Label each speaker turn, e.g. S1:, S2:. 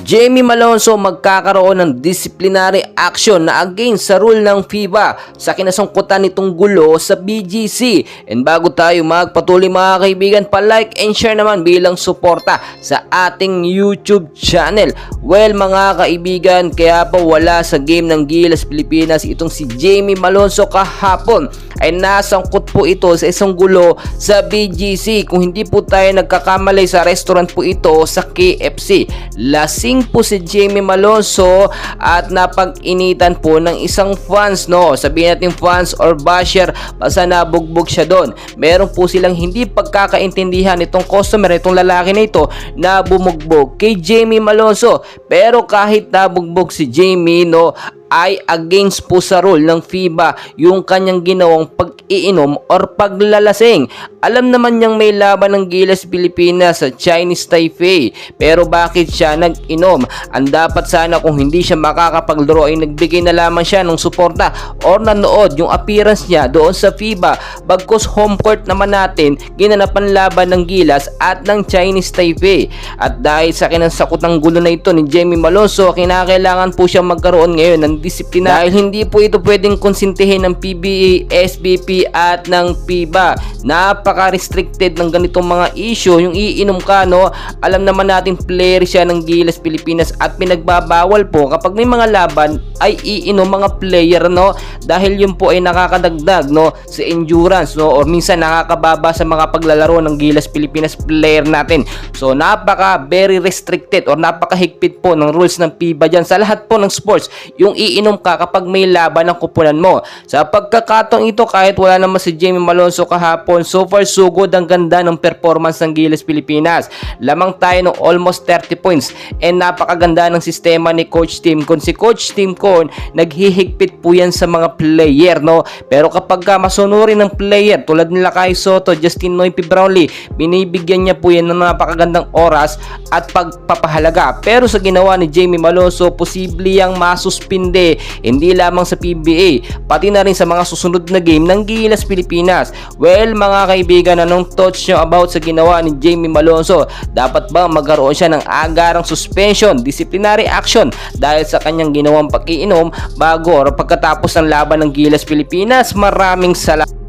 S1: Jamie Malonzo magkakaroon ng disciplinary action na against sa rule ng FIBA sa kinasangkutan nitong gulo sa BGC. And bago tayo magpatuloy mga kaibigan, pa-like and share naman bilang suporta sa ating YouTube channel. Well mga kaibigan, kaya pa wala sa game ng Gilas Pilipinas itong si Jamie Malonzo kahapon ay nasangkot po ito sa isang gulo sa BGC. Kung hindi po tayo nagkakamali, sa restaurant po ito sa KFC. Lasing po si Jamie Malonzo at napag-initan po ng isang fans, no? Sabihin natin fans or basher, basta nabugbog siya doon. Meron po silang hindi pagkakaintindihan itong customer, itong lalaki na ito na bumugbog kay Jamie Malonzo. Pero kahit nabugbog si Jamie, no, ay against po sa rule ng FIBA yung kanyang ginawang pag-iinom or paglalasing. Alam naman niyang may laban ng Gilas Pilipinas sa Chinese Taipei, pero bakit siya nag-inom? Ang dapat sana kung hindi siya makakapag-draw ay nagbigay na lamang siya ng suporta or nanood yung appearance niya doon sa FIBA. Bagkus home court naman natin ginanapan laban ng Gilas at ng Chinese Taipei. At dahil sa kinansakot ng gulo na ito ni Jamie Malonzo, kinakailangan po siyang magkaroon ngayon ng disiplina dahil hindi po ito pwedeng konsintihin ng PBA, SBP at ng FIBA. Napaka-restricted ng ganitong mga issue. Yung iinom ka, no, alam naman natin player siya ng Gilas Pilipinas at pinagbabawal po kapag may mga laban ay iinom mga player, no, dahil yun po ay nakakadagdag, no, sa endurance, no, or minsan nakakababa sa mga paglalaro ng Gilas Pilipinas player natin. So napaka very restricted or napakahigpit po ng rules ng FIBA dyan sa lahat po ng sports. Yung iinom ka kapag may laban ng kupunan mo. Sa pagkakataong ito, kahit wala naman si Jamie Malonzo kahapon, so far so good, ang ganda ng performance ng Gilas Pilipinas. Lamang tayo ng almost 30 points and napakaganda ng sistema ni Coach Tim Con. Si Coach Tim Con, naghihigpit po yan sa mga player, no? Pero kapag masunurin ng player tulad nila Kai Soto, Justin Noy, P. Brownlee, binibigyan niya po yan ng napakagandang oras at pagpapahalaga. Pero sa ginawa ni Jamie Malonzo, posible yang masuspinde hindi lamang sa PBA, pati na rin sa mga susunod na game ng Gilas Pilipinas. Well mga kaibigan, anong thoughts nyo about sa ginawa ni Jamie Malonzo? Dapat ba magkaroon siya ng agarang suspension, disciplinary action dahil sa kanyang ginawang pag-iinom bago o pagkatapos ng laban ng Gilas Pilipinas? Maraming salamat.